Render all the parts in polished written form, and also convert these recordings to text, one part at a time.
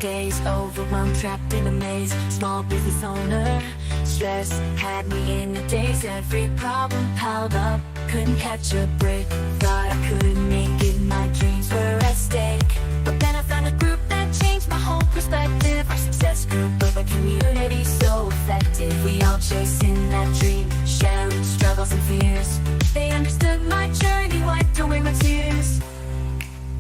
days, overwhelmed, trapped in a maze. Small business owner, stress had me in a daze. Every problem piled up, couldn't catch a break. Thought I couldn't make it, my dreams were at stake. But then I found a group that changed my whole perspective. Our success group of a community so effective. We all chasing that dream, sharing struggles and fears. They understood my journey, wiped away my tears.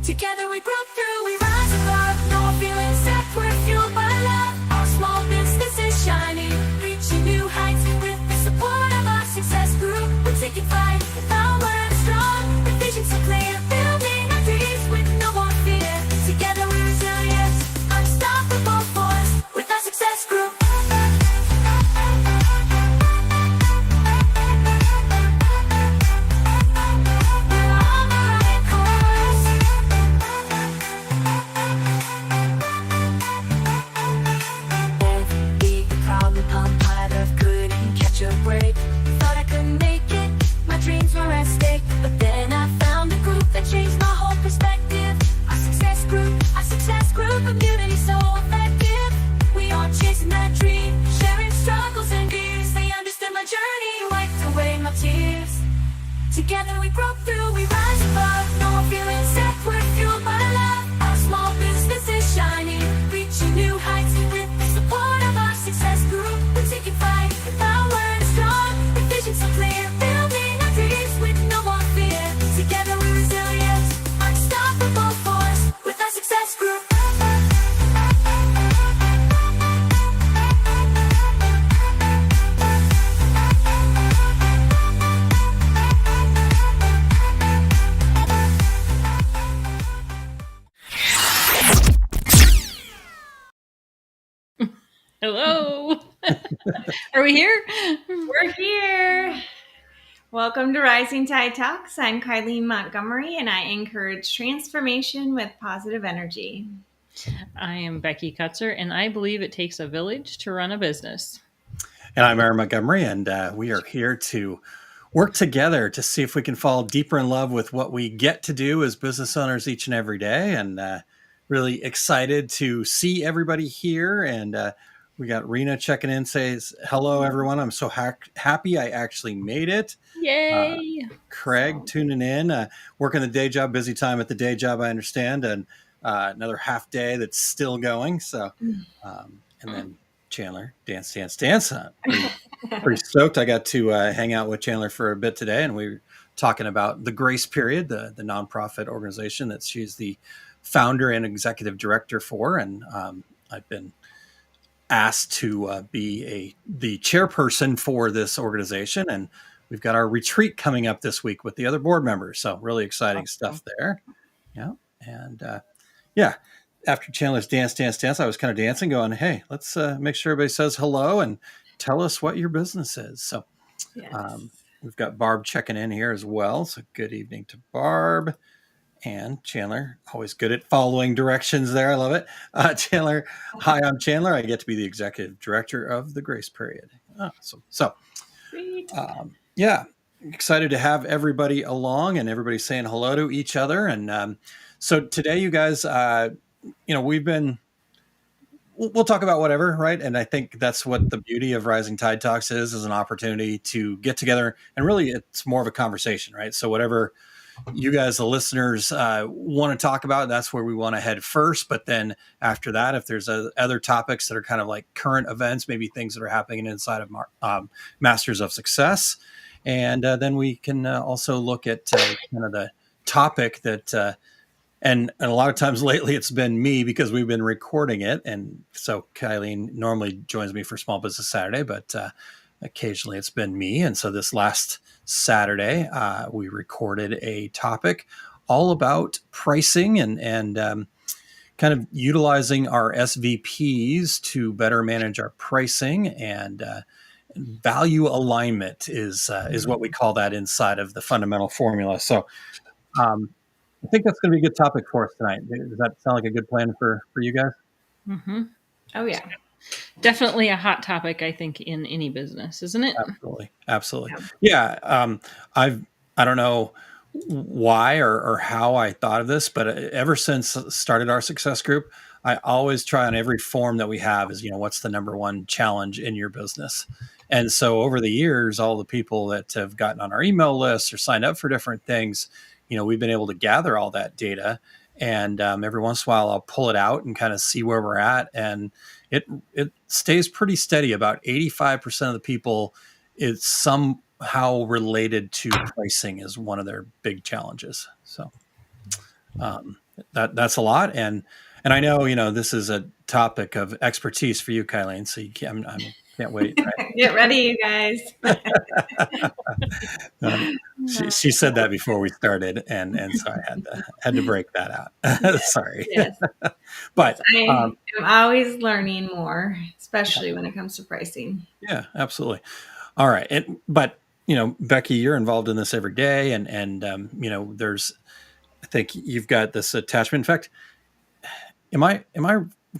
Together we broke through, we rise above. No more feeling sad, we're fueled by love. Our small business is shining, reaching new heights. With the support of our success group, we're taking flight. The power is strong, the vision so clear. Building our dreams with no more fear. Together we're resilient, unstoppable force. With our success group. Together we broke through, we rise above. No more feeling sad, we're fueled by love. Our small business is shining, reaching new heights. With the support of our success group, we're taking flight. The power is strong, the vision so clear. Building our dreams with no more fear. Together we're resilient, unstoppable force. With our success group. Hello. Are we here? We're here. Welcome to Rising Tide Talks. I'm Kylene Montgomery, and I encourage transformation with positive energy. I am Becky Kutzer, and I believe it takes a village to run a business. And I'm Aaron Montgomery, and we are here to work together to see if we can fall deeper in love with what we get to do as business owners each and every day. And really excited to see everybody here. And we got Rena checking in, says, hello, everyone. I'm so happy I actually made it. Yay. Craig tuning in, working the day job, busy time at the day job, I understand. And another half day that's still going. So, and then Chandler, dance. Pretty stoked. I got to hang out with Chandler for a bit today, and we were talking about the Grace Period, the nonprofit organization that she's the founder and executive director for. And I've been asked to be the chairperson for this organization, and we've got our retreat coming up this week with the other board members. So really exciting stuff there. Yeah. And after Chandler's dance, I was kind of dancing, going, hey, let's make sure everybody says hello and tell us what your business is. So Yes. We've got Barb checking in here as well. So good evening to Barb. And Chandler, always good at following directions there. I love it. Chandler, hi, I'm Chandler. I get to be the executive director of the Grace Period. Awesome. So, excited to have everybody along and everybody saying hello to each other. And so today, you guys, we'll talk about whatever, right? And I think that's what the beauty of Rising Tide Talks is an opportunity to get together. And really, it's more of a conversation, right? So whatever you guys, the listeners, want to talk about, that's where we want to head first. But then after that, if there's other topics that are kind of like current events, maybe things that are happening inside of Masters of Success, and then we can also look at kind of the topic that, and a lot of times lately it's been me because we've been recording it. And so Kylene normally joins me for Small Business Saturday, but occasionally it's been me. And so this last Saturday, we recorded a topic all about pricing and kind of utilizing our SVPs to better manage our pricing, and value alignment is what we call that inside of the fundamental formula. So I think that's going to be a good topic for us tonight. Does that sound like a good plan for you guys? Mm-hmm. Oh, yeah. Definitely a hot topic, I think, in any business, isn't it? Absolutely. Yeah. I don't know why or how I thought of this, but ever since started our success group, I always try on every form that we have is, what's the number one challenge in your business? And so over the years, all the people that have gotten on our email lists or signed up for different things, we've been able to gather all that data. And every once in a while, I'll pull it out and kind of see where we're at. And it stays pretty steady. About 85% of the people, it's somehow related to pricing is one of their big challenges. So that's a lot. And I know, this is a topic of expertise for you, Kylene. So I can't wait. Right? Get ready, you guys. She said that before we started, and so I had to break that out. Sorry. Yes. But I am always learning more, especially when it comes to pricing. Yeah, absolutely. All right. But Becky, you're involved in this every day, and there's, I think you've got this attachment. In fact, am I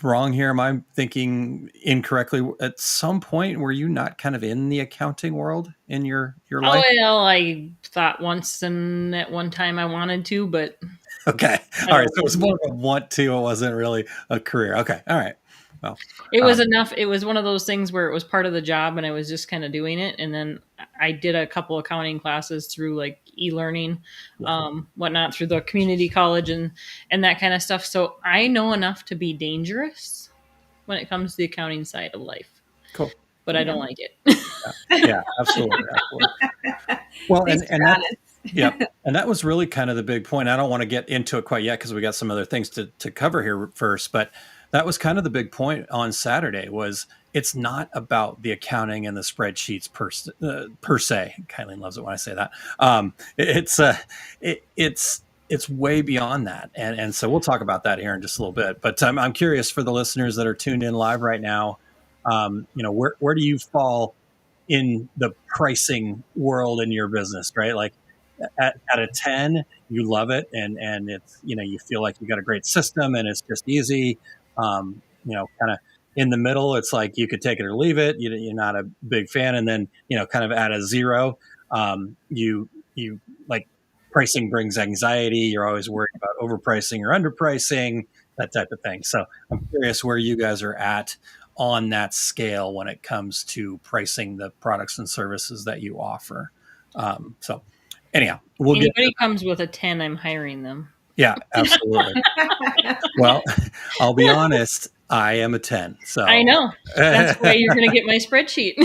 wrong here? Am I thinking incorrectly? At some point, were you not kind of in the accounting world in your life? Well, I thought once and at one time I wanted to, but okay. All right. So it was more of a want to. It wasn't really a career. Okay. All right. Well, it was enough. It was one of those things where it was part of the job and I was just kind of doing it. And then I did a couple accounting classes through like e-learning, whatnot, through the community college and that kind of stuff. So I know enough to be dangerous when it comes to the accounting side of life. Cool. But I don't like it. Yeah, absolutely. Well, and that was really kind of the big point. I don't want to get into it quite yet because we got some other things to cover here first, but that was kind of the big point on Saturday was it's not about the accounting and the spreadsheets per se. Kylene loves it when I say that. It's way beyond that. And so we'll talk about that here in just a little bit, but I'm curious for the listeners that are tuned in live right now, where do you fall in the pricing world in your business, right? Like at a 10, you love it. And it's, you feel like you got a great system and it's just easy. Kind of in the middle, it's like you could take it or leave it. You're not a big fan. And then, kind of at a 0, you like pricing brings anxiety. You're always worried about overpricing or underpricing, that type of thing. So I'm curious where you guys are at on that scale when it comes to pricing the products and services that you offer. So anyhow, anybody comes with a 10, I'm hiring them. Yeah, absolutely. Well, I'll be honest, I am a 10. So I know. That's why you're going to get my spreadsheet.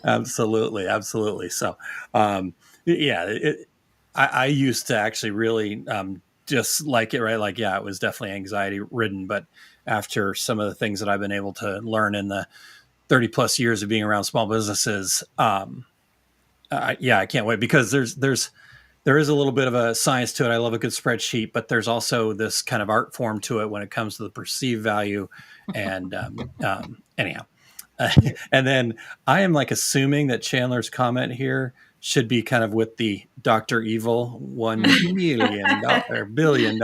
Absolutely. So, I used to actually really just like it, right? Like, it was definitely anxiety ridden, but after some of the things that I've been able to learn in the 30 plus years of being around small businesses, I can't wait because there is a little bit of a science to it. I love a good spreadsheet, but there's also this kind of art form to it when it comes to the perceived value. And anyhow, and then I am like assuming that Chandler's comment here should be kind of with the Dr. Evil $1 million or $1 billion.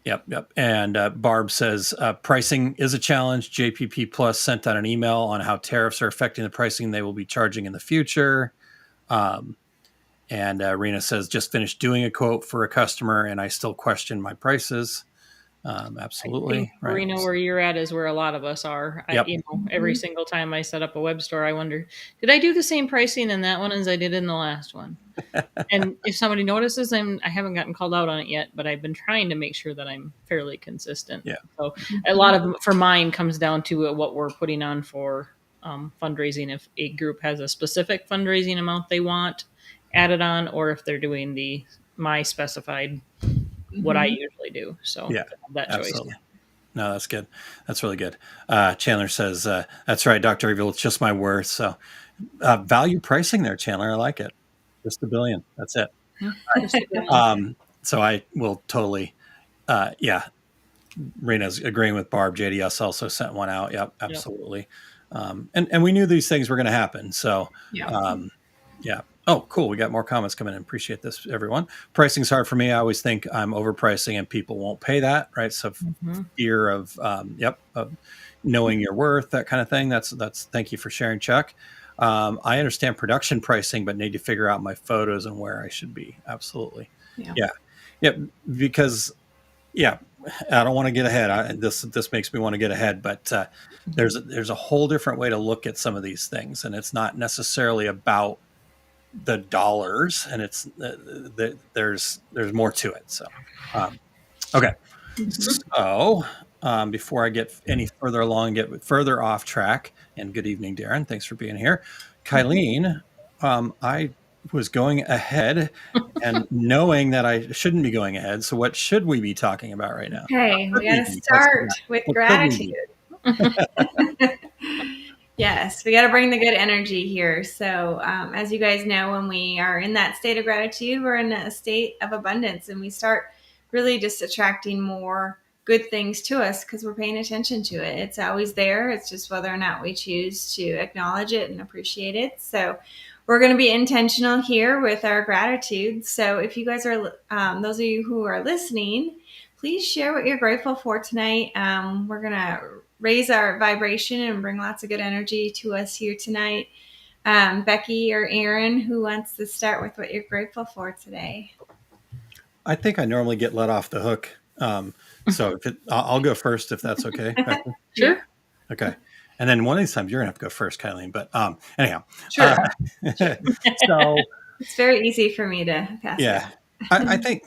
Yep. And Barb says pricing is a challenge. JPP Plus sent out an email on how tariffs are affecting the pricing they will be charging in the future. And Rena says just finished doing a quote for a customer and I still question my prices. Absolutely. Right. Rena, where you're at is where a lot of us are. Yep. Every single time I set up a web store, I wonder, did I do the same pricing in that one as I did in the last one? And if somebody notices, I haven't gotten called out on it yet, but I've been trying to make sure that I'm fairly consistent. Yeah. So a lot of for mine comes down to what we're putting on for fundraising. If a group has a specific fundraising amount they want added on, or if they're doing my specified what I usually do. So that choice. Absolutely. No, that's good. That's really good. Chandler says, that's right, Dr. Evil, it's just my worth. So value pricing there, Chandler. I like it. Just $1 billion. That's it. So I will totally, Rena's agreeing with Barb. JDS also sent one out. Yep, absolutely. Yep. And we knew these things were going to happen. So, Oh, cool. We got more comments coming in. Appreciate this, everyone. Pricing's hard for me. I always think I'm overpricing and people won't pay that, right? So fear of, of knowing your worth, that kind of thing. That's, thank you for sharing, Chuck. I understand production pricing, but need to figure out my photos and where I should be. Absolutely. Yeah. Yeah, because yeah, I don't want to get ahead. This makes me want to get ahead, but there's a whole different way to look at some of these things, and it's not necessarily about the dollars, and it's there's more to it. So, okay, Mhm. so before I get any further along, get further off track, and good evening, Darren. Thanks for being here, Kylene. I was going ahead and knowing that I shouldn't be going ahead. So, what should we be talking about right now? Okay, Could we got we to be? Let's do start that. with What could we gratitude. be? Yes, we got to bring the good energy here. So, as you guys know, when we are in that state of gratitude, we're in a state of abundance, and we start really just attracting more good things to us because we're paying attention to it. It's always there. It's just whether or not we choose to acknowledge it and appreciate it. So, we're going to be intentional here with our gratitude. So, if you guys are, those of you who are listening, please share what you're grateful for tonight. We're going to raise our vibration and bring lots of good energy to us here tonight. Becky or Aaron, who wants to start with what you're grateful for today? I think I normally get let off the hook. So I'll go first if that's okay. Becky? Sure. Okay. And then one of these times you're gonna have to go first, Kylene. But anyhow, Sure. so It's very easy for me to pass yeah, it.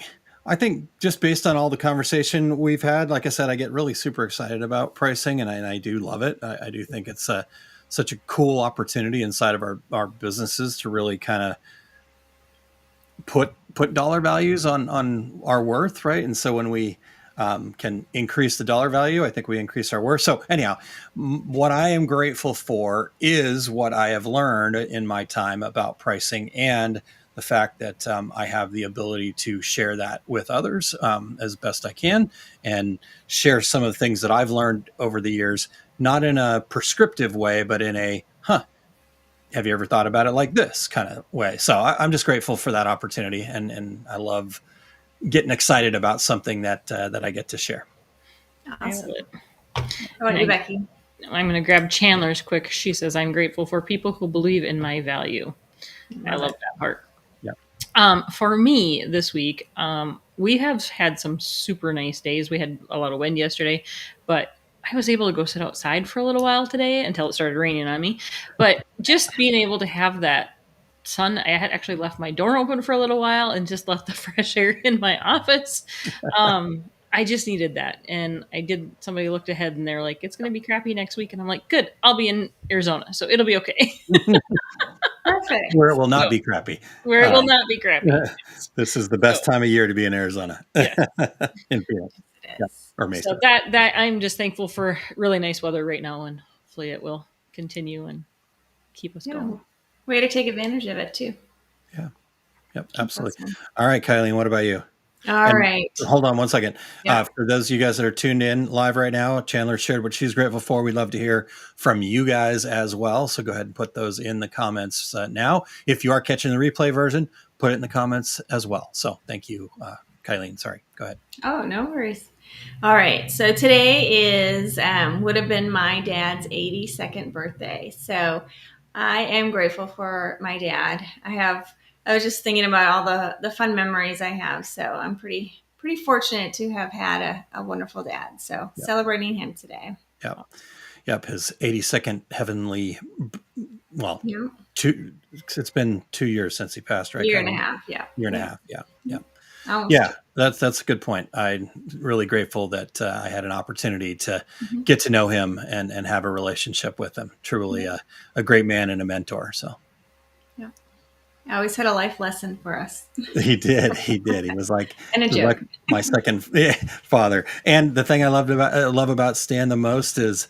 I think just based on all the conversation we've had, like I said, I get really super excited about pricing, and I do love it. I do think it's such a cool opportunity inside of our businesses to really kind of put dollar values on our worth, right? And so when we can increase the dollar value, I think we increase our worth. So anyhow, what I am grateful for is what I have learned in my time about pricing, and the fact that I have the ability to share that with others as best I can, and share some of the things that I've learned over the years, not in a prescriptive way, but in a have you ever thought about it like this kind of way? So I'm just grateful for that opportunity, and I love getting excited about something that I get to share. Awesome. I How about you, Becky? I'm going to grab Chandler's quick. She says, "I'm grateful for people who believe in my value." I love that part. Yeah. For me this week, we have had some super nice days. We had a lot of wind yesterday, but I was able to go sit outside for a little while today until it started raining on me. But just being able to have that sun, I had actually left my door open for a little while and just left the fresh air in my office. I just needed that. And I did, somebody looked ahead and they're like, it's going to be crappy next week. And I'm like, good, I'll be in Arizona. So it'll be okay. Perfect. Where it will not be crappy. Where it will not be crappy. This is the best time of year to be in Arizona. Yeah. In Phoenix. It is. Or Mesa. So that I'm just thankful for really nice weather right now, and hopefully it will continue and keep us going. Way to take advantage of it too. Yeah. Yep. Absolutely. All right, Kylene, what about you? All right. Hold on one second. Yeah. For those of you guys that are tuned in live right now, Chandler shared what she's grateful for. We'd love to hear from you guys as well. So go ahead and put those in the comments now. If you are catching the replay version, put it in the comments as well. So thank you, Kylene. Sorry. Go ahead. Oh, no worries. All right. So today is would have been my dad's 82nd birthday. So I am grateful for my dad. I was just thinking about all the fun memories I have. So I'm pretty fortunate to have had a wonderful dad. So celebrating him today. Yep. Yep. His 82nd heavenly, well, Yeah. It's been 2 years since he passed, right? Year and a half. Yeah. Year and a half. Yeah. Yeah. Almost. Yeah, that's a good point. I'm really grateful that I had an opportunity to get to know him and have a relationship with him. Truly a great man and a mentor. So yeah, I always had a life lesson for us. he did. He was like, And a joke. like my second father. And the thing I love about Stan the most is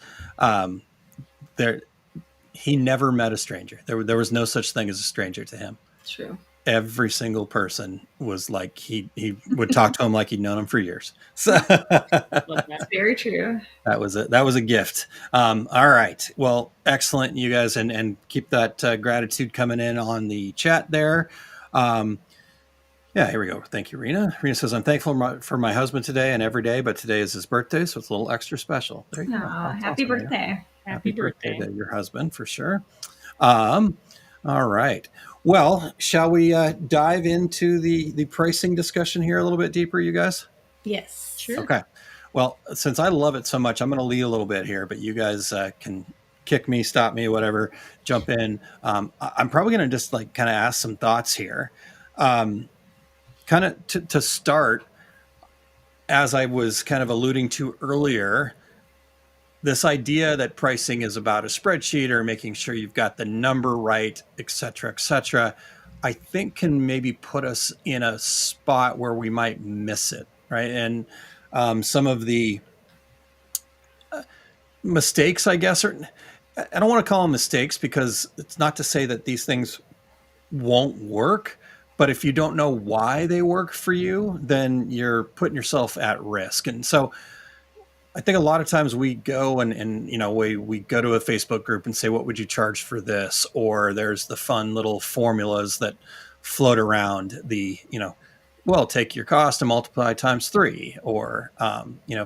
he never met a stranger. There was no such thing as a stranger to him. True. Every single person was like he would talk to him like he'd known him for years. So That's very true. that was a gift. All right, well, excellent, you guys, and keep that gratitude coming in on the chat there. Yeah, here we go. Thank you, Rena. Rena says, I'm thankful for my husband today and every day, but today is his birthday, so it's a little extra special. There you go. Happy birthday. Happy birthday to your husband for sure. All right. Well, shall we dive into the pricing discussion here a little bit deeper, you guys? Yes. Sure. Okay. Well, since I love it so much, I'm going to lead a little bit here, but you guys can kick me, stop me, whatever, jump in. I'm probably going to just like kind of ask some thoughts here. Kind of to start, as I was kind of alluding to earlier, this idea that pricing is about a spreadsheet or making sure you've got the number right, et cetera, I think can maybe put us in a spot where we might miss it, right? And some of the mistakes, I guess, or I don't want to call them mistakes because it's not to say that these things won't work. But if you don't know why they work for you, then you're putting yourself at risk. And so I think a lot of times we go and we go to a Facebook group and say, what would you charge for this? Or there's the fun little formulas that float around well, take your cost and multiply times 3, or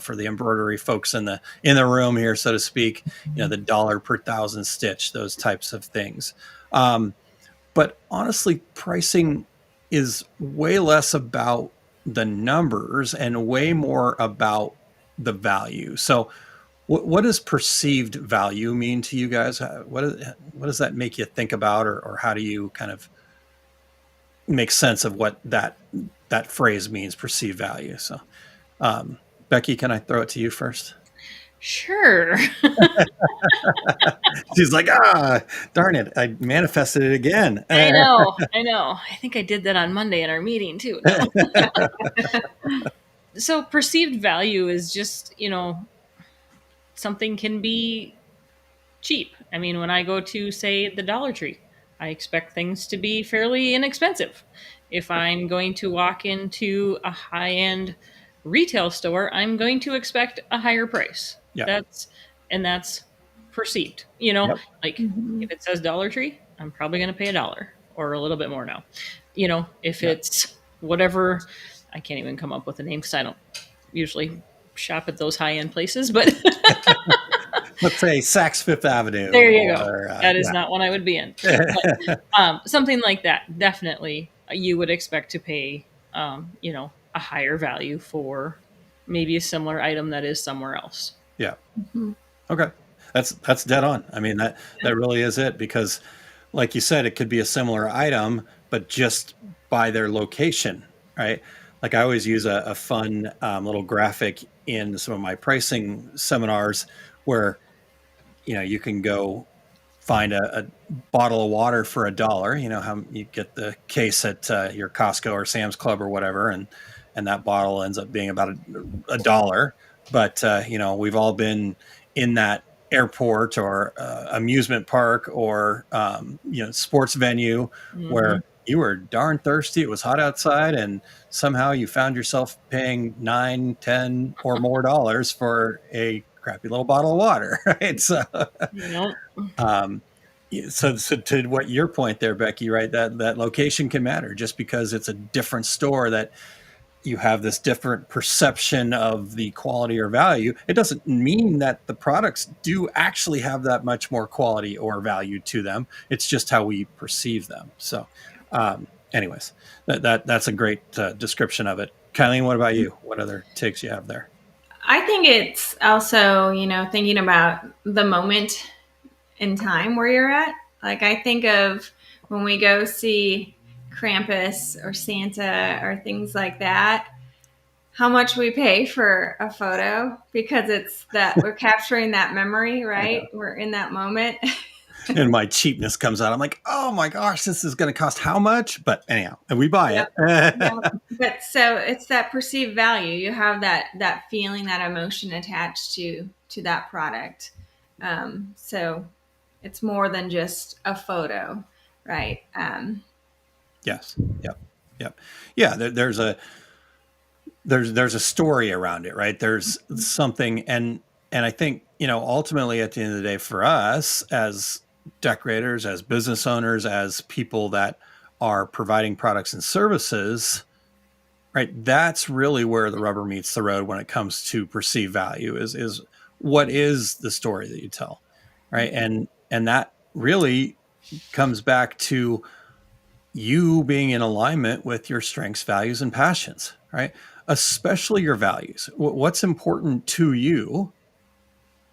for the embroidery folks in the room here, so to speak, the dollar per thousand stitch, those types of things. But honestly, pricing is way less about the numbers and way more about the value. So, what does perceived value mean to you guys? What does that make you think about, or how do you kind of make sense of what that phrase means, perceived value? So, Becky, can I throw it to you first? Sure. She's like, darn it, I manifested it again. I know. I think I did that on Monday in our meeting too. No. So perceived value is just, something can be cheap. I mean, when I go to, say, the Dollar Tree, I expect things to be fairly inexpensive. If I'm going to walk into a high-end retail store, I'm going to expect a higher price. Yeah. That's perceived. Yep. Like if it says Dollar Tree, I'm probably going to pay $1 or a little bit more now. If it's whatever, I can't even come up with a name because I don't usually shop at those high-end places, but let's say Saks Fifth Avenue. There you go. That is not one I would be in. But, something like that, definitely you would expect to pay, a higher value for maybe a similar item that is somewhere else. Yeah. Mm-hmm. Okay. That's dead on. I mean, that really is it, because like you said, it could be a similar item, but just by their location, right? Like I always use a fun little graphic in some of my pricing seminars where, you can go find a bottle of water for $1. How you get the case at your Costco or Sam's Club or whatever, and that bottle ends up being about $1. But we've all been in that airport or amusement park or sports venue where you were darn thirsty. It was hot outside, and somehow you found yourself paying $9, $10 or more dollars for a crappy little bottle of water, right? So, so to what your point there, Becky, right? That location can matter. Just because it's a different store that you have this different perception of the quality or value, it doesn't mean that the products do actually have that much more quality or value to them. It's just how we perceive them. So, anyways, that's a great description of it. Kylie, what about you? What other takes you have there? I think it's also, thinking about the moment in time where you're at. Like I think of when we go see Krampus or Santa or things like that, how much we pay for a photo, because it's that we're capturing that memory, right? Yeah. We're in that moment. And my cheapness comes out. I'm like, oh my gosh, this is going to cost how much? But anyhow, and we buy it. But so it's that perceived value. You have that feeling, that emotion attached to that product. So it's more than just a photo, right? Yes. Yep. Yeah. There's a story around it, right? There's something, and I think ultimately at the end of the day, for us as decorators, as business owners, as people that are providing products and services, right? That's really where the rubber meets the road when it comes to perceived value. Is what is the story that you tell, right? And that really comes back to you being in alignment with your strengths, values, and passions, right? Especially your values. What's important to you,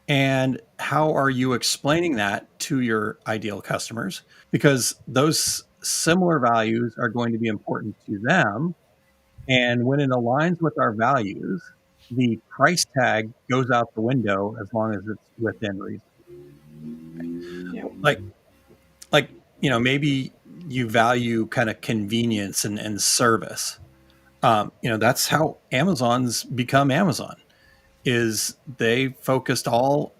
and how are you explaining that to your ideal customers? Because those similar values are going to be important to them. And when it aligns with our values, the price tag goes out the window as long as it's within reason. Yeah. Like, maybe you value kind of convenience and service. That's how Amazon's become Amazon. Is they focused all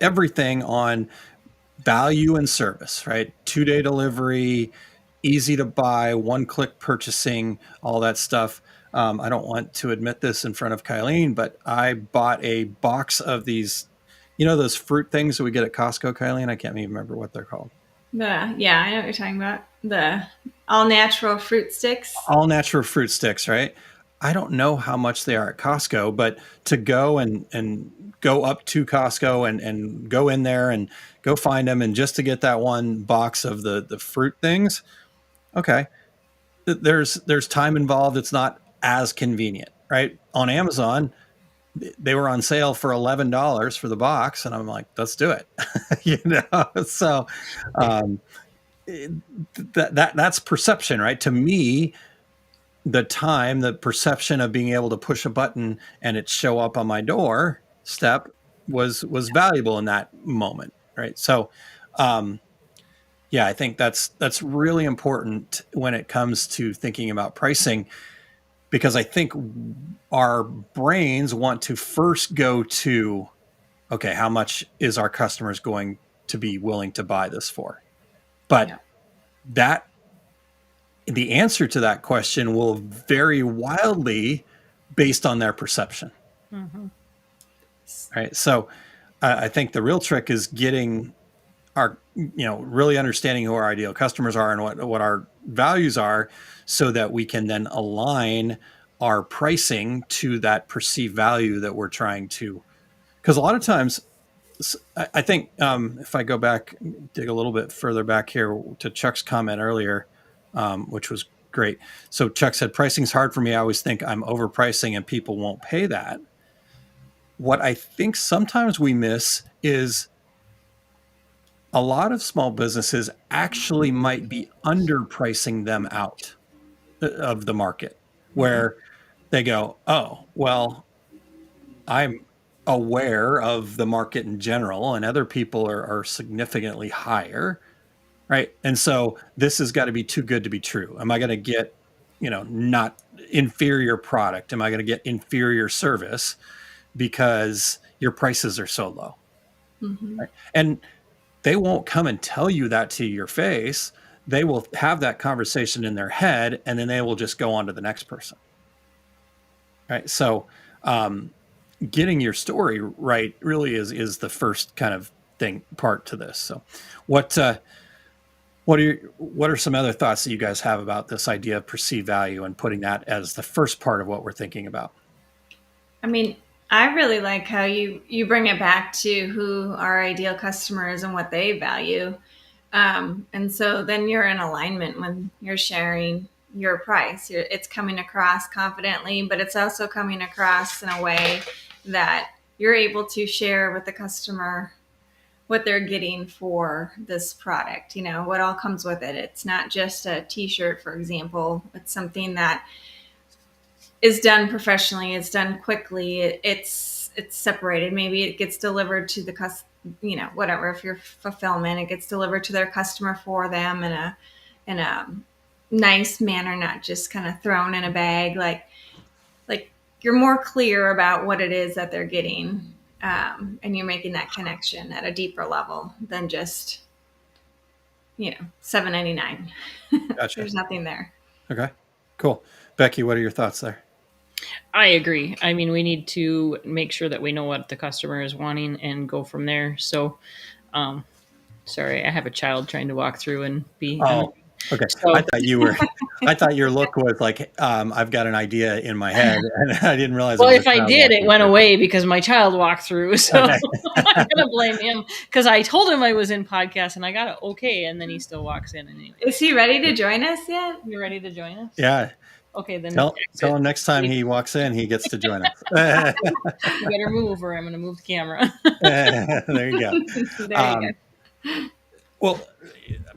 everything on value and service, right? 2-day delivery, easy to buy, one-click purchasing, all that stuff. I don't want to admit this in front of Kylene, but I bought a box of these, those fruit things that we get at Costco, Kylene. I can't even remember what they're called. Yeah, I know what you're talking about. The all natural fruit sticks. All natural fruit sticks, right? I don't know how much they are at Costco, but to go and go up to Costco and go in there and go find them, and just to get that one box of the fruit things, okay, there's time involved. It's not as convenient, right? On Amazon, they were on sale for $11 for the box, and I'm like, let's do it. So um, that's perception, right? To me, the perception of being able to push a button and it show up on my door step was valuable in that moment, right? So yeah, I think that's really important when it comes to thinking about pricing, because I think our brains want to first go to, okay, how much is our customers going to be willing to buy this for? But Yeah. that the answer to that question will vary wildly based on their perception. Mm-hmm. Right. So I think the real trick is getting really understanding who our ideal customers are and what our values are, so that we can then align our pricing to that perceived value that we're trying to. Because a lot of times, I think if I go back, dig a little bit further back here to Chuck's comment earlier, which was great. So Chuck said, pricing's hard for me. I always think I'm overpricing and people won't pay that. What I think sometimes we miss is a lot of small businesses actually might be underpricing them out of the market, where they go, oh, well, I'm aware of the market in general and other people are significantly higher, right? And so this has got to be too good to be true. Am I going to get, not inferior product? Am I going to get inferior service because your prices are so low? Mm-hmm. Right? And they won't come and tell you that to your face. They will have that conversation in their head, and then they will just go on to the next person. Right. So getting your story right really is the first kind of part to this. So what are some other thoughts that you guys have about this idea of perceived value and putting that as the first part of what we're thinking about? I mean, I really like how you bring it back to who our ideal customer is and what they value. And so then you're in alignment when you're sharing your price. It's coming across confidently, but it's also coming across in a way that you're able to share with the customer what they're getting for this product, what all comes with it. It's not just a t-shirt, for example. It's something that is done professionally. It's done quickly. It's separated. Maybe it gets delivered to the whatever. If you're fulfillment, it gets delivered to their customer for them in a nice manner, not just kind of thrown in a bag. Like you're more clear about what it is that they're getting, and you're making that connection at a deeper level than just $7.99. Gotcha. There's nothing there. Okay, cool. Becky, what are your thoughts there? I agree. I mean, we need to make sure that we know what the customer is wanting and go from there. So, sorry, I have a child trying to walk through and be. Oh, Okay. I So, thought you were, I thought your look was like, I've got an idea in my head, and I didn't realize it well, was a if I child did, it walking went through. away because my child walked through. So Okay. I'm gonna blame him because I told him I was in podcast and I got it okay, and then he still walks in anyway. Is he ready to join us yet? You ready to join us? Yeah. Okay, then Tell exit. him next time he walks in, he gets to join us. You better move, or I'm gonna move the camera. There you go. There you Um, go. well,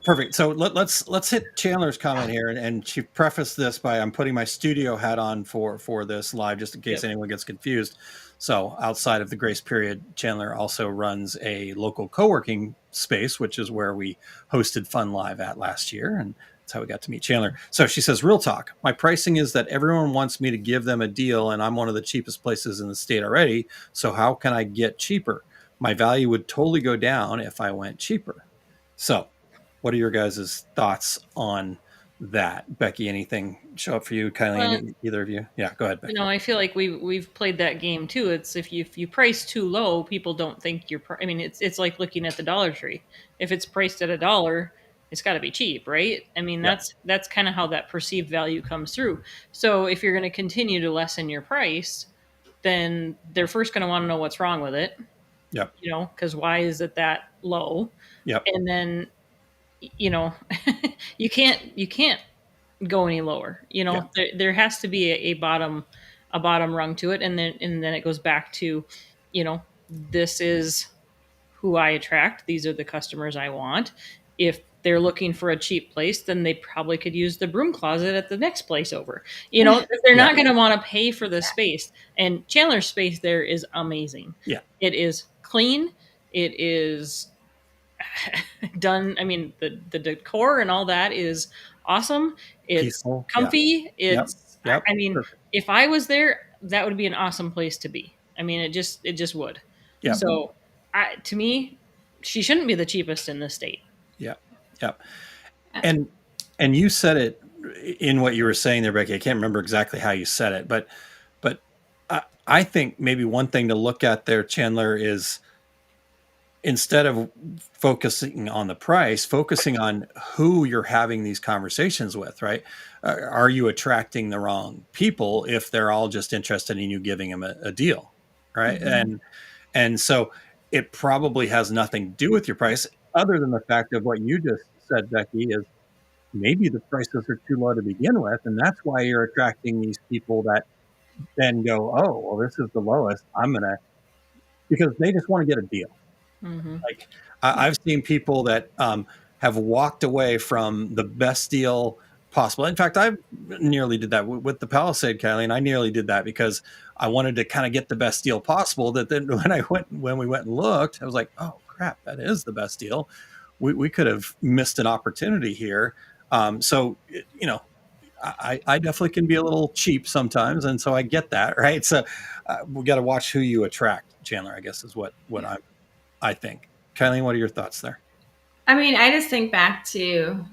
perfect. So let's hit Chandler's comment here, and she prefaced this by, I'm putting my studio hat on for this live, just in case Yep. anyone gets confused. So outside of the grace period, Chandler also runs a local co-working space, which is where we hosted Fun Live at last year, and that's how we got to meet Chandler. So she says, real talk, my pricing is that everyone wants me to give them a deal, and I'm one of the cheapest places in the state already. So how can I get cheaper? My value would totally go down if I went cheaper. So what are your guys' thoughts on that? Becky, anything show up for you? Well, Kylie, either of you? Yeah, go ahead, Becky. I feel like we've played that game too. It's if you price too low, people don't think you're. I mean, it's like looking at the Dollar Tree. If it's priced at $1, it's got to be cheap, right? I mean, Yeah, that's kind of how that perceived value comes through. So if you're going to continue to lessen your price, then they're first going to want to know what's wrong with it. yep, Because why is it that low? yep, And then you know, you can't go any lower. yeah, There has to be a bottom rung to it, and then it goes back to, this is who I attract. These are the customers I want. If they're looking for a cheap place, then they probably could use the broom closet at the next place over. If they're yeah, not going to want to pay for the space. And Chandler's space there is amazing. yeah. It is clean. It is done. I mean, the decor and all that is awesome. It's Peaceful. Yeah, comfy. yep, yep. I mean, Perfect. if I was there, that would be an awesome place to be. I mean, it just would. Yep, So, to me, she shouldn't be the cheapest in the state. yep, yep. And you said it in what you were saying there, Becky. I can't remember exactly how you said it, but I think maybe one thing to look at there, Chandler, is instead of focusing on the price, focusing on who you're having these conversations with, right? Are you attracting the wrong people if they're all just interested in you giving them a deal, right? Mhm. And so it probably has nothing to do with your price, other than the fact of what you just said, Becky, is maybe the prices are too low to begin with, and that's why you're attracting these people that then go, oh, well, this is the lowest. Because they just want to get a deal. Mm-hmm. Like I've seen people that have walked away from the best deal possible. In fact, I nearly did that with the Palisade, Kylie, and I nearly did that because I wanted to kind of get the best deal possible. That then when we went and looked, I was like, oh crap, that is the best deal. We could have missed an opportunity here. So I definitely can be a little cheap sometimes, and so I get that, right? So we got to watch who you attract, Chandler, I guess is what I think. Kylie, what are your thoughts there? I mean, I just think back to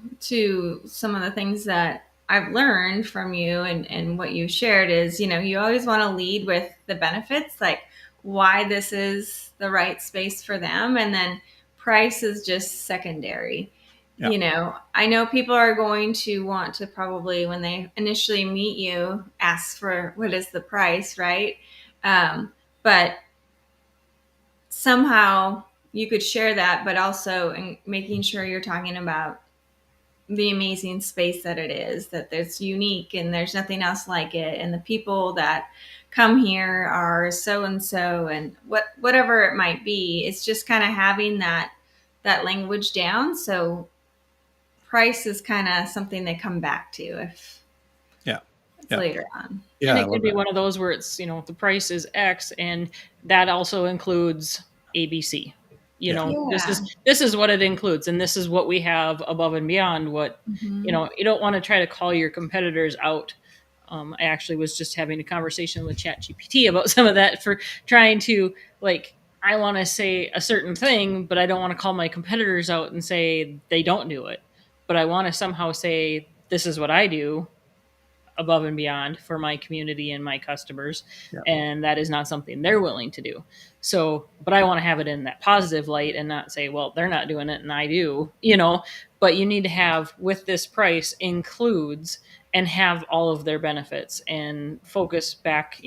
some of the things that I've learned from you and what you shared is, you always want to lead with the benefits, like why this is the right space for them. And then price is just secondary. Yeah. I know people are going to want to probably, when they initially meet you, ask for what is the price, right? But somehow you could share that, but also in making sure you're talking about the amazing space that it is, that there's unique and there's nothing else like it. And the people that come here are so and so, and whatever it might be. It's just kind of having that language down. So price is kind of something they come back to if Yeah. it's Yeah. later on. Yeah. And I it love could be that. one of those where it's, the price is X, and that also includes ABC. Yeah. This is what it includes, and this is what we have above and beyond what, Mhm. you don't want to try to call your competitors out. I actually was just having a conversation with ChatGPT about some of that, for trying to, like, I want to say a certain thing, but I don't want to call my competitors out and say they don't do it. But I want to somehow say, this is what I do. above and beyond for my community and my customers. Yeah. And that is not something they're willing to do. So, but I want to have it in that positive light and not say, well, they're not doing it and I do, but you need to have with this price includes and have all of their benefits and focus back,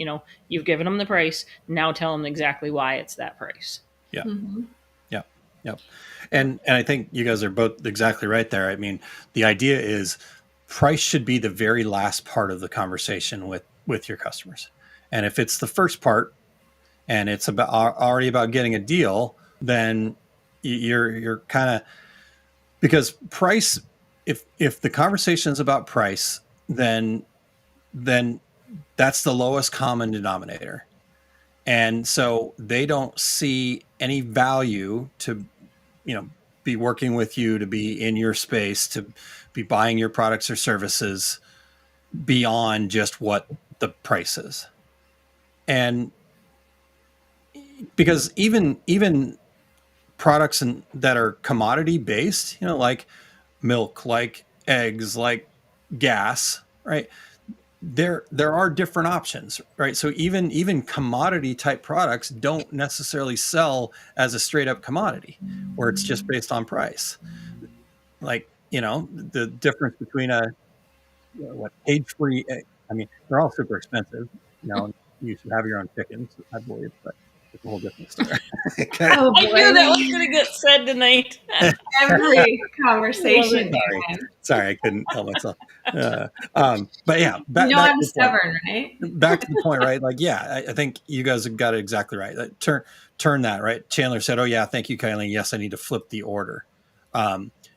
you've given them the price. Now tell them exactly why it's that price. Yeah. Mm-hmm. Yeah. Yep. And I think you guys are both exactly right there. I mean, the idea is price should be the very last part of the conversation with your customers. And if it's the first part and it's already about getting a deal, then you're kind of, because price, if the conversation is about price, then that's the lowest common denominator. And so they don't see any value to, be working with you, to be in your space, to be buying your products or services beyond just what the price is. And because even products that are commodity based, like milk, like eggs, like gas, right? There are different options, right? So even commodity type products don't necessarily sell as a straight up commodity where it's just based on price. Like, the difference between what cage free egg. I mean, they're all super expensive. You should have your own chickens, I believe, but it's a whole different story. Oh, I knew that was going to get said tonight. Every conversation. Sorry, I couldn't help myself. But yeah, I'm stubborn, right? Back to the point, right? Like, yeah, I think you guys have got it exactly right. Turn that, right? Chandler said, "Oh yeah, thank you, Kylie. Yes, I need to flip the order."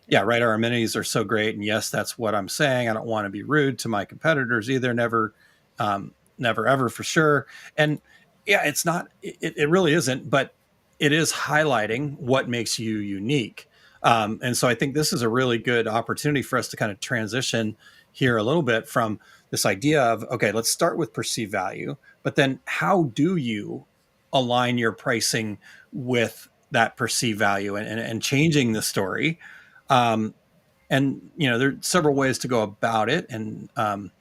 Yeah, right. Our amenities are so great, and yes, that's what I'm saying. I don't want to be rude to my competitors either. Never, ever, for sure. And yeah, it's not. It really isn't, but it is highlighting what makes you unique. And so I think this is a really good opportunity for us to kind of transition here a little bit from this idea of, okay, let's start with perceived value, but then how do you align your pricing with that perceived value and changing the story? And there are several ways to go about it. And I'm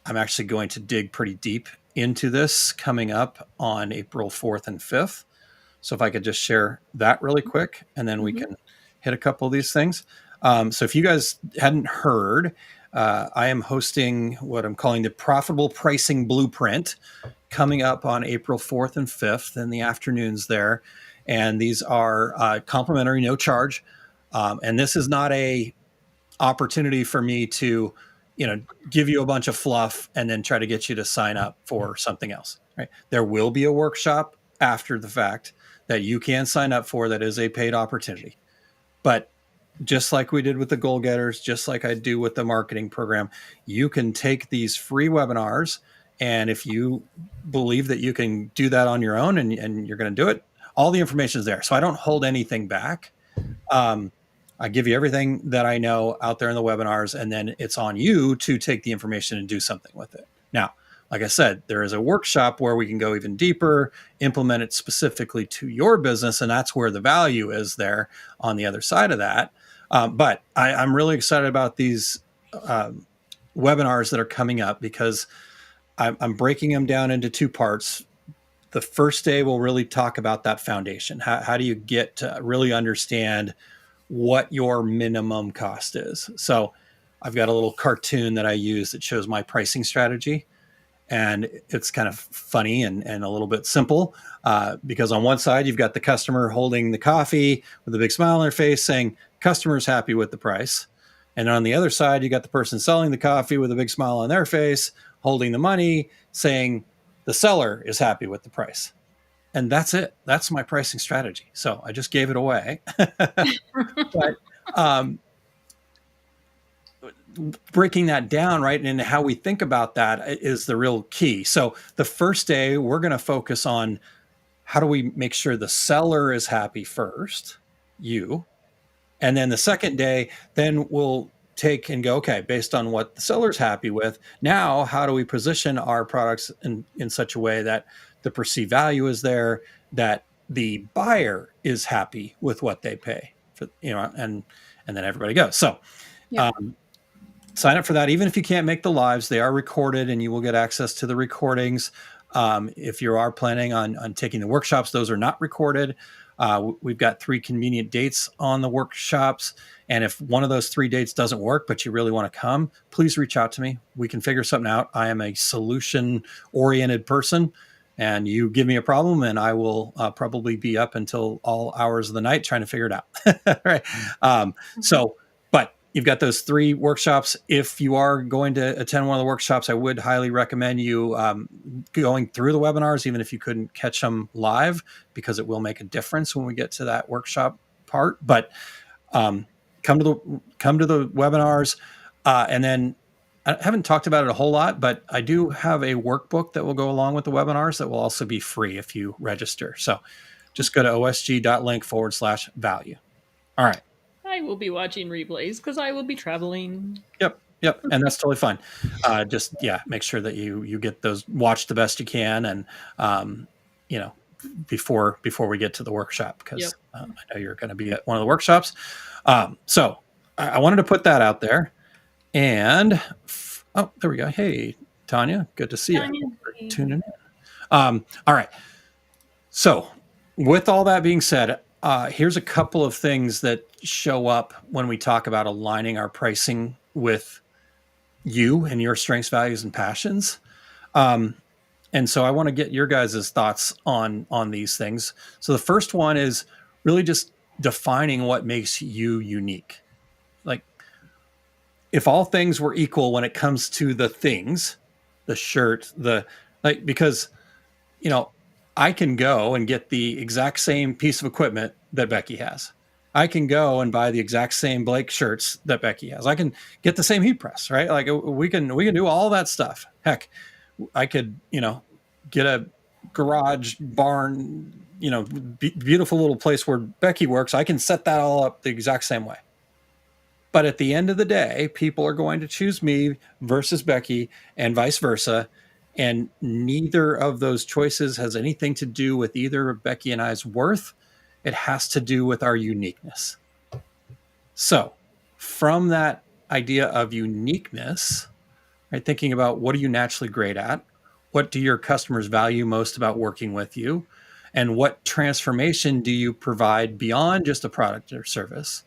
actually going to dig pretty deep into this coming up on April 4th and 5th. So if I could just share that really quick, and then we can hit a couple of these things. So if you guys hadn't heard, I am hosting what I'm calling the Profitable Pricing Blueprint coming up on April 4th and 5th in the afternoons there. And these are complimentary, no charge. And this is not a opportunity for me to, give you a bunch of fluff and then try to get you to sign up for something else, right? There will be a workshop after the fact that you can sign up for that is a paid opportunity. But just like we did with the goal getters, just like I do with the marketing program, you can take these free webinars. And if you believe that you can do that on your own and you're going to do it, all the information is there. So I don't hold anything back. I give you everything that I know out there in the webinars, and then it's on you to take the information and do something with it. Now, like I said, there is a workshop where we can go even deeper, implement it specifically to your business, and that's where the value is there on the other side of that. But I'm really excited about these webinars that are coming up because I'm breaking them down into two parts. The first day, we'll really talk about that foundation. How do you get to really understand what your minimum cost is? So I've got a little cartoon that I use that shows my pricing strategy. And it's kind of funny and a little bit simple because on one side, you've got the customer holding the coffee with a big smile on their face saying, customer's happy with the price. And on the other side, you got the person selling the coffee with a big smile on their face, holding the money, saying the seller is happy with the price. And that's it. That's my pricing strategy. So I just gave it away. But breaking that down, right, and how we think about that is the real key. So the first day, we're going to focus on how do we make sure the seller is happy first, you. And then the second day, then we'll take and go, okay, based on what the seller's happy with, now how do we position our products in such a way that the perceived value is there, that the buyer is happy with what they pay for, and then everybody goes. So sign up for that. Even if you can't make the lives, they are recorded and you will get access to the recordings. If you are planning on taking the workshops, those are not recorded. We've got 3 convenient dates on the workshops. And if one of those 3 dates doesn't work, but you really want to come, please reach out to me. We can figure something out. I am a solution-oriented person, and you give me a problem and I will probably be up until all hours of the night trying to figure it out. Right. So, but you've got those 3 workshops. If you are going to attend one of the workshops, I would highly recommend you going through the webinars, even if you couldn't catch them live, because it will make a difference when we get to that workshop part. But come to the webinars, and then I haven't talked about it a whole lot, but I do have a workbook that will go along with the webinars that will also be free if you register. So just go to osg.link/value. All right. I will be watching replays because I will be traveling. Yep. And that's totally fine. Just, make sure that you get those, watch the best you can. And, before we get to the workshop, because I know you're going to be at one of the workshops. So I wanted to put that out there. And there we go. Hey, Tanya, good to see you. Tuning in. All right. So with all that being said, here's a couple of things that show up when we talk about aligning our pricing with you and your strengths, values, and passions. And so I want to get your guys' thoughts on these things. So the first one is really just defining what makes you unique. Like, if all things were equal when it comes to the things, the shirt, because, I can go and get the exact same piece of equipment that Becky has. I can go and buy the exact same Blake shirts that Becky has. I can get the same heat press, right? Like we can do all that stuff. Heck, I could, get a garage barn, beautiful little place where Becky works. I can set that all up the exact same way. But at the end of the day, people are going to choose me versus Becky and vice versa. And neither of those choices has anything to do with either of Becky and I's worth. It has to do with our uniqueness. So from that idea of uniqueness, right, thinking about what are you naturally great at? What do your customers value most about working with you? And what transformation do you provide beyond just a product or service?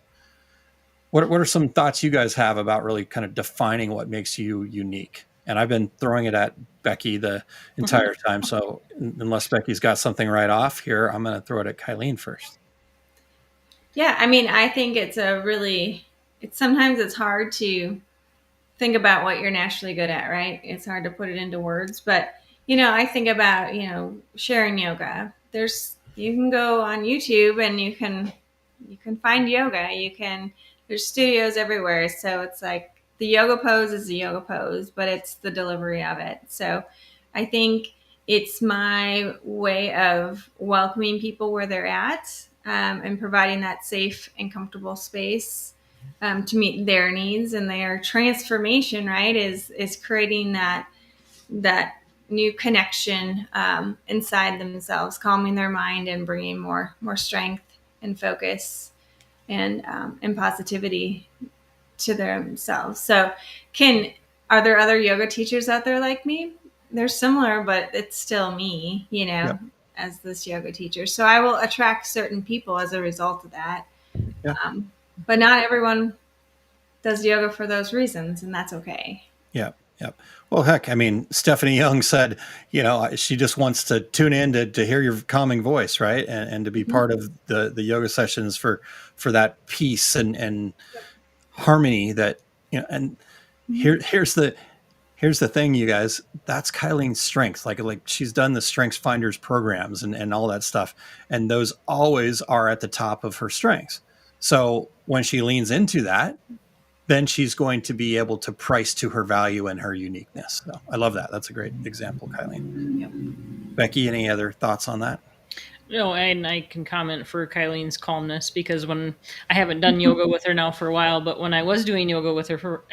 What are some thoughts you guys have about really kind of defining what makes you unique? And I've been throwing it at Becky the entire time. So unless Becky's got something right off here, I'm going to throw it at Kylene first. Yeah, I mean, I think sometimes it's hard to think about what you're naturally good at, right? It's hard to put it into words, but I think about, sharing yoga. You can go on YouTube and you can find yoga. There's studios everywhere. So it's like the yoga pose is the yoga pose, but it's the delivery of it. So I think it's my way of welcoming people where they're at, and providing that safe and comfortable space to meet their needs, and their transformation, right, is creating that new connection inside themselves, calming their mind and bringing more strength and focus and positivity to themselves. So are there other yoga teachers out there like me? They're similar, but it's still me, Yep. as this yoga teacher. So I will attract certain people as a result of that. Yeah. But not everyone does yoga for those reasons, and that's okay. Yeah. Well, heck, I mean, Stephanie Young said, she just wants to tune in to hear your calming voice, right? And to be part of the yoga sessions for that peace and harmony that, and here's the thing, you guys, that's Kylene's strength. Like she's done the Strengths Finders programs and all that stuff. And those always are at the top of her strengths. So when she leans into that, then she's going to be able to price to her value and her uniqueness. So I love that. That's a great example, Kylene. Yep. Becky, any other thoughts on that? No, and I can comment for Kylene's calmness, because when I haven't done yoga with her now for a while, but when I was doing yoga with her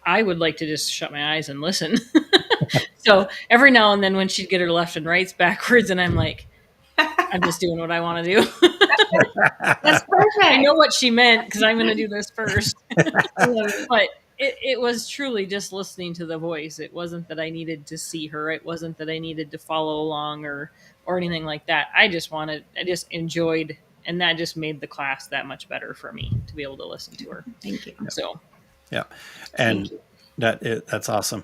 I would like to just shut my eyes and listen. So every now and then when she'd get her left and rights backwards, and I'm like, I'm just doing what I want to do. That's perfect. I know what she meant because I'm going to do this first. But it was truly just listening to the voice. It wasn't that I needed to see her. It wasn't that I needed to follow along or anything like that. I just enjoyed, and that just made the class that much better for me to be able to listen to her. Thank you. So Yeah. And that's awesome.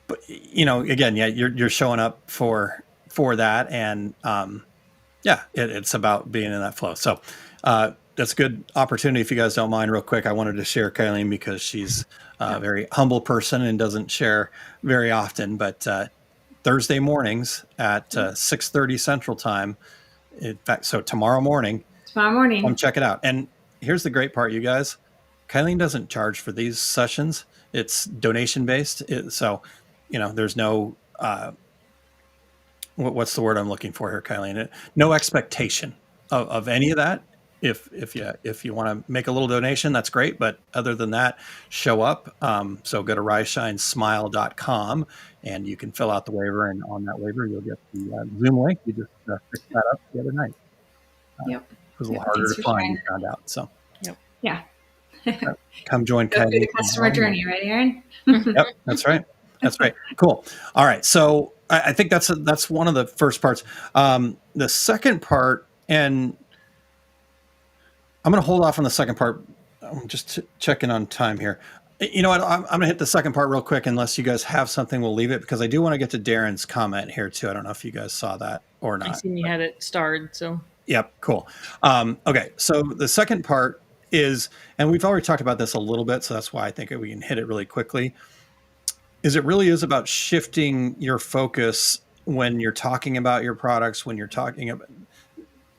But again, yeah, you're showing up for that. And yeah, it's about being in that flow. So that's a good opportunity. If you guys don't mind, real quick, I wanted to share Kylene because she's a very humble person and doesn't share very often. But Thursday mornings at 6:30 Central Time. In fact, so tomorrow morning, come check it out. And here's the great part, you guys. Kylene doesn't charge for these sessions. It's donation based. So, there's no what's the word I'm looking for here, Kylene? No expectation of any of that. If you want to make a little donation, that's great. But other than that, show up. So go to riseshinesmile.com and you can fill out the waiver. And on that waiver, you'll get the Zoom link. You just picked that up the other night. Yep. It was a little harder to find, you found out. So yeah. Come join Go through Kylene. the customer journey, right, Aaron? Yep, that's right. That's right. Cool. All right. So I think that's one of the first parts. The second part, and I'm going to hold off on the second part. I'm just checking on time here. You know what? I'm going to hit the second part real quick. Unless you guys have something, we'll leave it because I do want to get to Darren's comment here too. I don't know if you guys saw that or not. I seen you had it starred. So yep. Cool. Okay. So the second part is, and we've already talked about this a little bit, so that's why I think we can hit it really quickly, is it really is about shifting your focus when you're talking about your products, when you're talking about,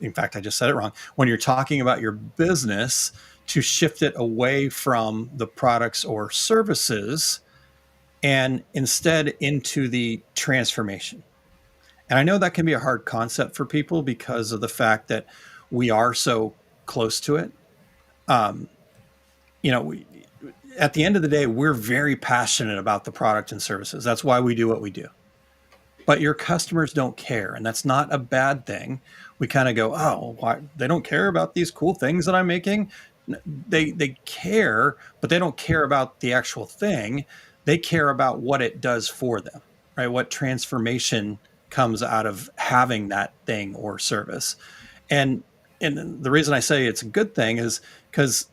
in fact, I just said it wrong, when you're talking about your business, to shift it away from the products or services and instead into the transformation. And I know that can be a hard concept for people because of the fact that we are so close to it. At the end of the day, we're very passionate about the product and services. That's why we do what we do. But your customers don't care, and that's not a bad thing. We kind of go, oh, why they don't care about these cool things that I'm making? They care, but they don't care about the actual thing. They care about what it does for them, right? What transformation comes out of having that thing or service. And the reason I say it's a good thing is because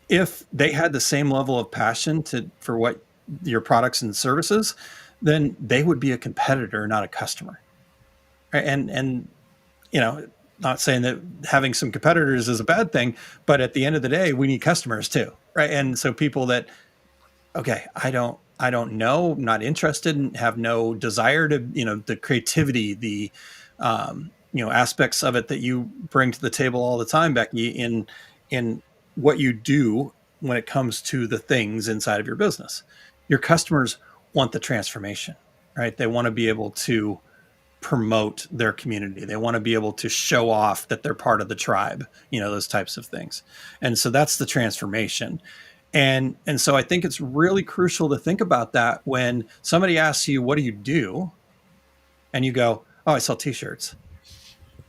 if they had the same level of passion for what your products and services, then they would be a competitor, not a customer. Right? And not saying that having some competitors is a bad thing, but at the end of the day, we need customers too, right? And so people that, okay, I don't know, I'm not interested, and have no desire to, the creativity, the aspects of it that you bring to the table all the time, Becky, in what you do when it comes to the things inside of your business. Your customers want the transformation, right? They want to be able to promote their community. They want to be able to show off that they're part of the tribe, those types of things. And so that's the transformation. And so I think it's really crucial to think about that when somebody asks you, what do you do? And you go, oh, I sell t-shirts.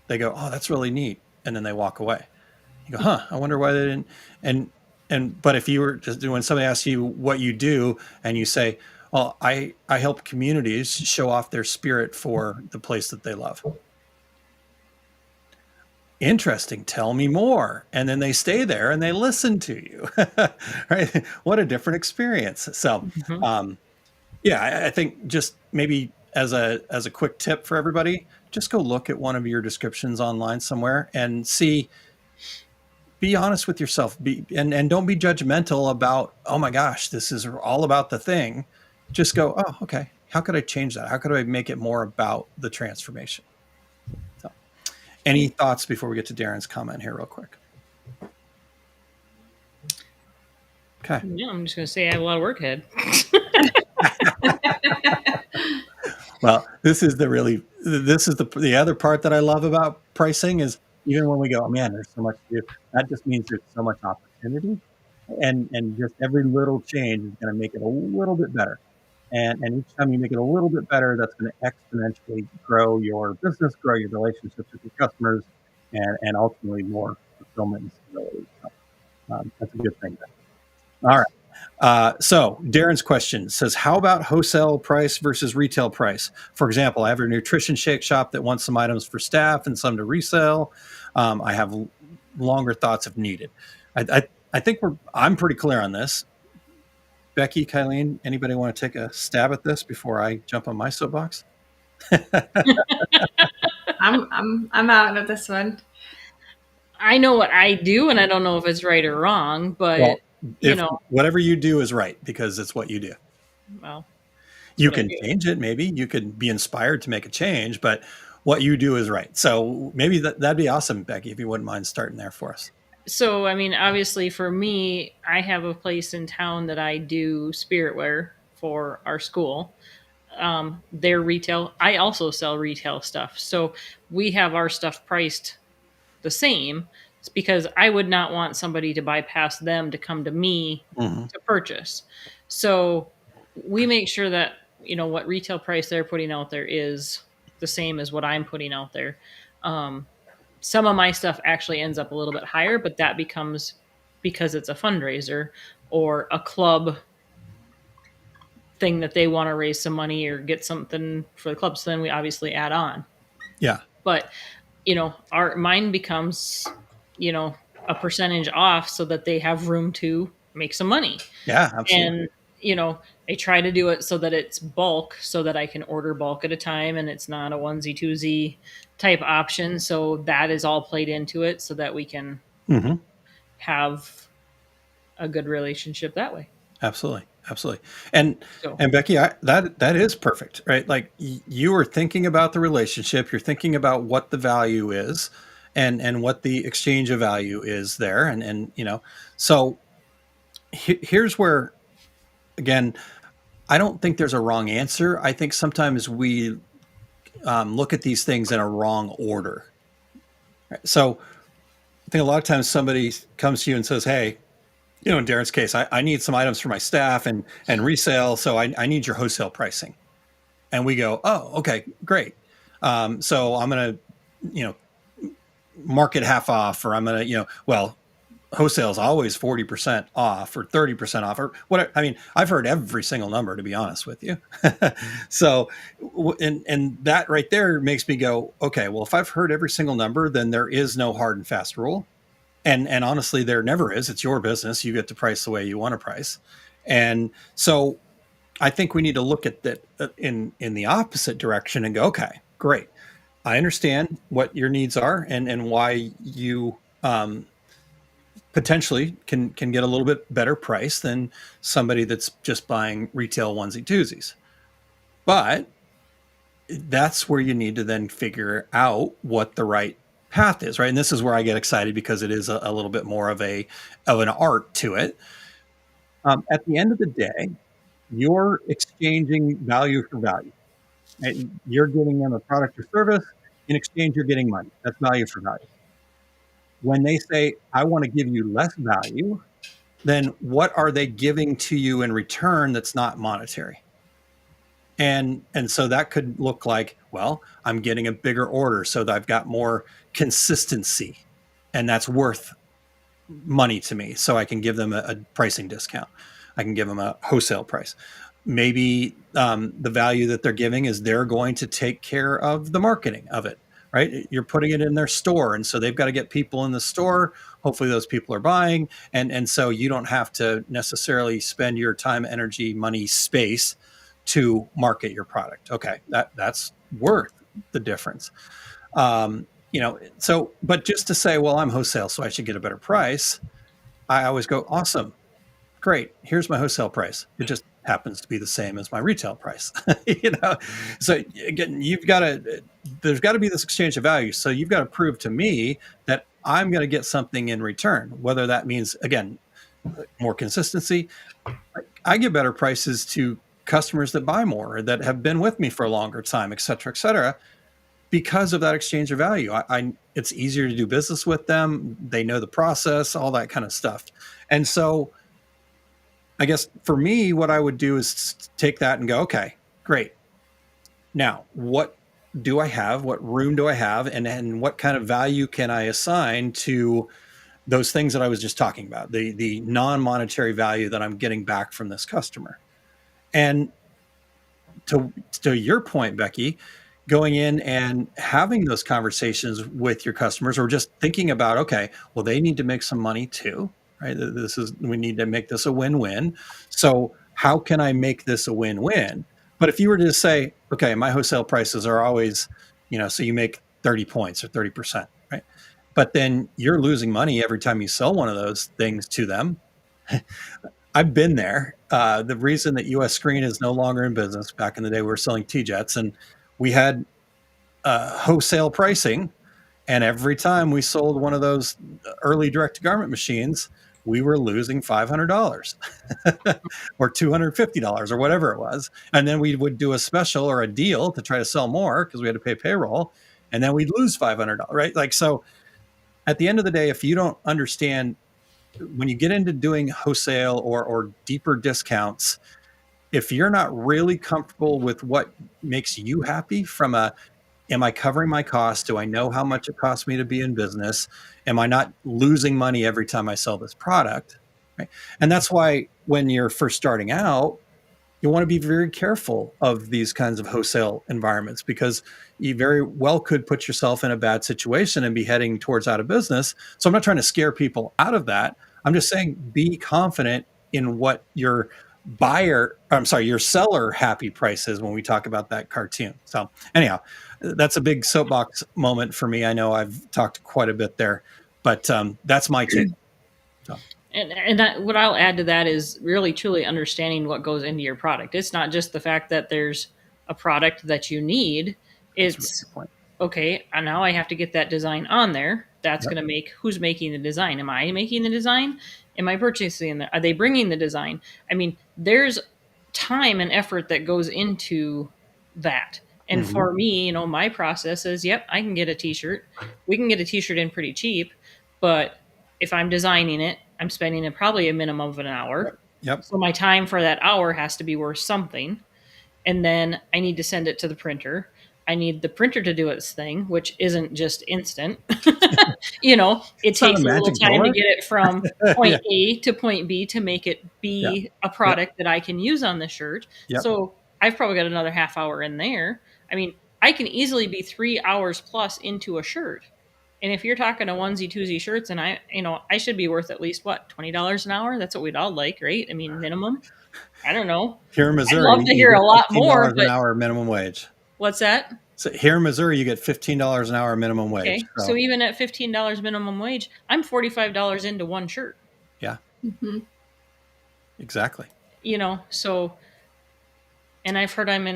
They go, oh, that's really neat. And then they walk away. You go, I wonder why they didn't. But if you were just doing, somebody asks you what you do and you say, well, I help communities show off their spirit for the place that they love. Interesting. Tell me more. And then they stay there and they listen to you. Right? What a different experience. So, I think just maybe as a quick tip for everybody, just go look at one of your descriptions online somewhere and see. Be honest with yourself. And don't be judgmental about, oh my gosh, this is all about the thing. Just go, oh, okay. How could I change that? How could I make it more about the transformation? So, any thoughts before we get to Darren's comment here real quick? Okay. Yeah, I'm just going to say I have a lot of work ahead. Well, this is the other part that I love about pricing is even when we go, oh man, there's so much to do. That just means there's so much opportunity, and just every little change is going to make it a little bit better. And each time you make it a little bit better, that's going to exponentially grow your business, grow your relationships with your customers, and ultimately more fulfillment and stability. So, that's a good thing. All right. So Darren's question says, how about wholesale price versus retail price? For example, I have a nutrition shake shop that wants some items for staff and some to resell. I have longer thoughts if needed. I think I'm pretty clear on this. Becky, Kylene, anybody want to take a stab at this before I jump on my soapbox? I'm out of this one. I know what I do, and I don't know if it's right or wrong, but Well, you if know, whatever you do is right because it's what you do. well, that's You what I can do. change it, maybe you could be inspired to make a change, but what you do is right. So maybe that'd be awesome, Becky, if you wouldn't mind starting there for us. So, I mean, obviously for me, I have a place in town that I do spirit wear for our school. Their retail, I also sell retail stuff. So we have our stuff priced the same. It's because I would not want somebody to bypass them to come to me Mm-hmm. to purchase. So we make sure that, what retail price they're putting out there is the same as what I'm putting out there. Some of my stuff actually ends up a little bit higher, but that becomes because it's a fundraiser or a club thing that they want to raise some money or get something for the club. So then we obviously add on. Yeah. But our mine becomes, a percentage off so that they have room to make some money. Yeah, absolutely. And I try to do it so that it's bulk, so that I can order bulk at a time, and it's not a onesie twosie type option. So that is all played into it, so that we can Mm-hmm. have a good relationship that way. Absolutely. Absolutely. And So Becky, that is perfect, right? Like you are thinking about the relationship, you're thinking about what the value is and what the exchange of value is there. And so here's where, again, I don't think there's a wrong answer. I think sometimes we look at these things in a wrong order. Right? So I think a lot of times somebody comes to you and says, hey, in Darren's case, I need some items for my staff and resale. So I need your wholesale pricing. And we go, oh, okay, great. So I'm going to, mark it half off, or I'm going to, well, wholesale is always 40% off or 30% off or whatever. I mean, I've heard every single number, to be honest with you. So, and that right there makes me go, okay, well, if I've heard every single number, then there is no hard and fast rule. And honestly, there never is. It's your business. You get to price the way you want to price. And so I think we need to look at that in the opposite direction and go, okay, great. I understand what your needs are and why you potentially can get a little bit better price than somebody that's just buying retail onesie twosies. But that's where you need to then figure out what the right path is, right? And this is where I get excited because it is a little bit more of an art to it. At the end of the day, you're exchanging value for value. Right? You're giving them a product or service. In exchange, you're getting money. That's value for value. When they say, I want to give you less value, then what are they giving to you in return that's not monetary? And so that could look like, well, I'm getting a bigger order so that I've got more consistency, and that's worth money to me. So I can give them a pricing discount. I can give them a wholesale price. Maybe the value that they're giving is they're going to take care of the marketing of it, right? You're putting it in their store. And so they've got to get people in the store. Hopefully those people are buying. And so you don't have to necessarily spend your time, energy, money, space to market your product. Okay. That's worth the difference. So, but just to say, well, I'm wholesale, so I should get a better price. I always go, awesome. Great. Here's my wholesale price. It just happens to be the same as my retail price. So again, there's got to be this exchange of value. So you've got to prove to me that I'm going to get something in return, whether that means, again, more consistency. I give better prices to customers that buy more, that have been with me for a longer time, et cetera, because of that exchange of value. It's easier to do business with them. They know the process, all that kind of stuff. And so I guess for me, what I would do is take that and go, okay, great. Now, what do I have? What room do I have? And what kind of value can I assign to those things that I was just talking about, the non-monetary value that I'm getting back from this customer. And to your point, Becky, going in and having those conversations with your customers, or just thinking about, okay, well, they need to make some money too, right? We need to make this a win-win. So how can I make this a win-win? But if you were to say, okay, my wholesale prices are always, so you make 30 points or 30%, right? But then you're losing money every time you sell one of those things to them. I've been there. The reason that US Screen is no longer in business, back in the day, we were selling T-Jets, and we had wholesale pricing. And every time we sold one of those early direct-to-garment machines, we were losing $500 or $250 or whatever it was. And then we would do a special or a deal to try to sell more because we had to pay payroll. And then we'd lose $500, right? Like, so at the end of the day, if you don't understand, when you get into doing wholesale or deeper discounts, if you're not really comfortable with what makes you happy from am I covering my costs? Do I know how much it costs me to be in business? Am I not losing money every time I sell this product? Right. And that's why when you're first starting out, you want to be very careful of these kinds of wholesale environments, because you very well could put yourself in a bad situation and be heading towards out of business. So I'm not trying to scare people out of that. I'm just saying, be confident in what your your seller happy price is when we talk about that cartoon. So anyhow, that's a big soapbox moment for me. I know I've talked quite a bit there, but that's my take. So. And what I'll add to that is really truly understanding what goes into your product. It's not just the fact that there's a product that you need. It's okay, and now I have to get that design on there. That's going to make, who's making the design? Am I making the design? Am I purchasing it? Are they bringing the design? I mean, there's time and effort that goes into that. And for me, my process is, yep, I can get a t-shirt. We can get a t-shirt in pretty cheap, but if I'm designing it, I'm spending probably a minimum of an hour. Yep. So my time for that hour has to be worth something. And then I need to send it to the printer. I need the printer to do its thing, which isn't just instant. It takes a little time to get it from point A to point B to make it be a product that I can use on the shirt. So I've probably got another half hour in there. I mean, I can easily be 3 hours plus into a shirt. And if you're talking a onesie twosie shirts, and I should be worth at least what, $20 an hour? That's what we'd all like, right? I mean, minimum. I don't know. Here in Missouri, I'd love to hear a lot more. $15 an hour minimum wage. What's that? So here in Missouri, you get $15 an hour minimum wage. Okay. So even at $15 minimum wage, I'm $45 into one shirt. Yeah. Exactly. So. And I've heard I'm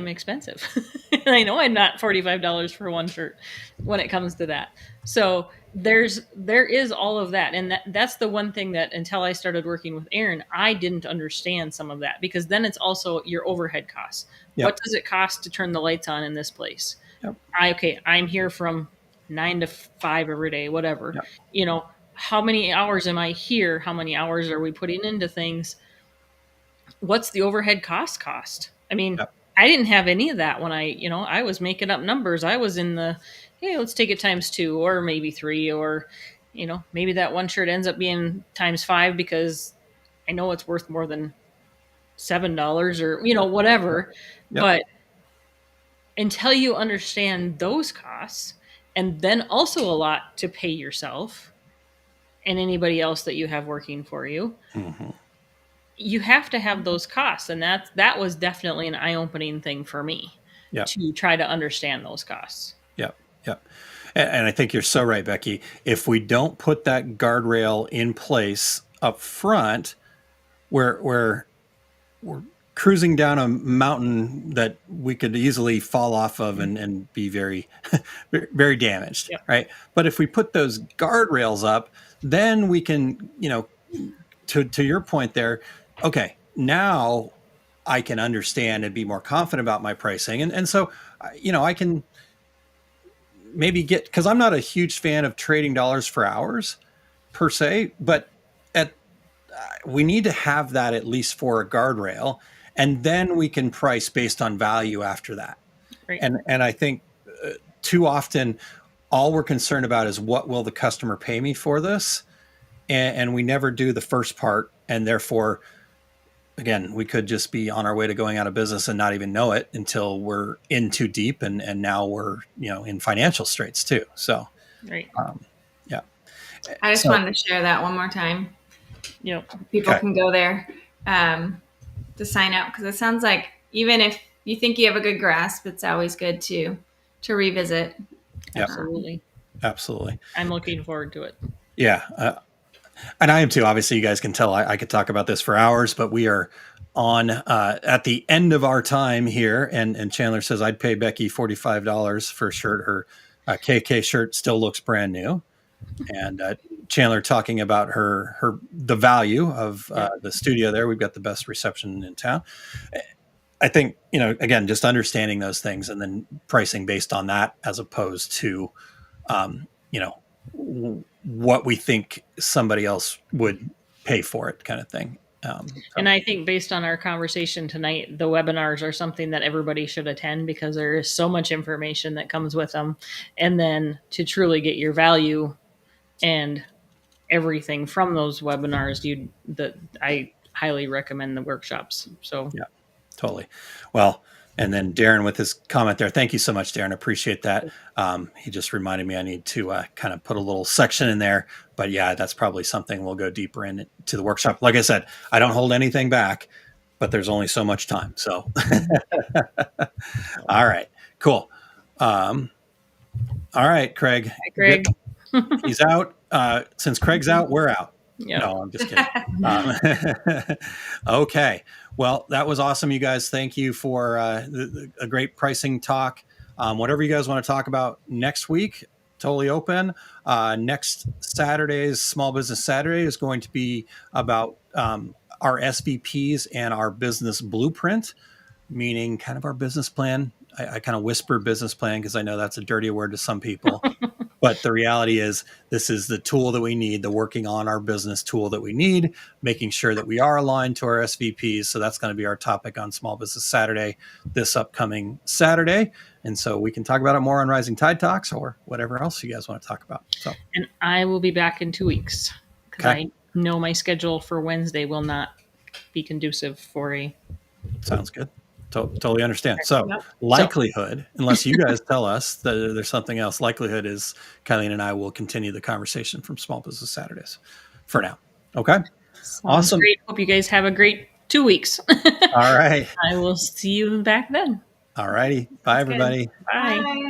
expensive. And I know I'm not $45 for one shirt when it comes to that. So there is all of that. And that's the one thing that, until I started working with Aaron, I didn't understand some of that, because then it's also your overhead costs. What does it cost to turn the lights on in this place? I'm here from 9 to 5 every day, whatever. How many hours am I here? How many hours are we putting into things? What's the overhead cost? I mean, I didn't have any of that when I was making up numbers. I was in the, hey, let's take it times 2 or maybe 3, or, maybe that one shirt ends up being times 5 because I know it's worth more than $7 or, whatever. But until you understand those costs, and then also a lot to pay yourself and anybody else that you have working for you, you have to have those costs. And that was definitely an eye-opening thing for me to try to understand those costs. Yep. And I think you're so right, Becky. If we don't put that guardrail in place up front, we're cruising down a mountain that we could easily fall off of and be very, very damaged, right? But if we put those guardrails up, then we can, to your point there, okay, now I can understand and be more confident about my pricing. And so, I can maybe because I'm not a huge fan of trading dollars for hours per se, but we need to have that at least for a guardrail, and then we can price based on value after that. Right. And I think too often all we're concerned about is what will the customer pay me for this, and we never do the first part, and therefore, again, we could just be on our way to going out of business and not even know it until we're in too deep, and now we're in financial straits too. So, Right. Yeah. I just So- wanted to share that one more time. Yep. People Okay. can go there to sign up, because it sounds like even if you think you have a good grasp, it's always good to revisit. Yep. Absolutely. I'm looking forward to it. Yeah. And I am too. Obviously, you guys can tell I could talk about this for hours, but we are on at the end of our time here. And Chandler says, I'd pay Becky $45 for a shirt. Her KK shirt still looks brand new. And Chandler talking about the value of the studio there. We've got the best reception in town. I think, again, just understanding those things and then pricing based on that, as opposed to, what we think somebody else would pay for it, kind of thing. And I think based on our conversation tonight, the webinars are something that everybody should attend, because there is so much information that comes with them. And then to truly get your value and everything from those webinars, I highly recommend the workshops. So yeah, totally. Well, and then Darren with his comment there. Thank you so much, Darren. Appreciate that. He just reminded me I need to kind of put a little section in there. But yeah, that's probably something we'll go deeper into the workshop. Like I said, I don't hold anything back, but there's only so much time. So, all right, cool. All right, Craig. Hi, Craig. He's out. Since Craig's out, we're out. Yep. No, I'm just kidding. Okay. Well, that was awesome, you guys. Thank you for a great pricing talk. Whatever you guys want to talk about next week, totally open. Next Saturday's Small Business Saturday is going to be about our SVPs and our business blueprint, meaning kind of our business plan. I kind of whisper business plan because I know that's a dirty word to some people. But the reality is, this is the tool that we need, the working on our business tool that we need, making sure that we are aligned to our SVPs. So that's going to be our topic on Small Business Saturday, this upcoming Saturday. And so we can talk about it more on Rising Tide Talks or whatever else you guys want to talk about. So, and I will be back in 2 weeks, because I know my schedule for Wednesday will not be conducive for a. Sounds good. Totally understand. So likelihood, unless you guys tell us that there's something else, likelihood is Kylie and I will continue the conversation from Small Business Saturdays for now. Okay. Awesome. Great. Hope you guys have a great 2 weeks. All right. I will see you back then. All righty. Bye, everybody. Bye.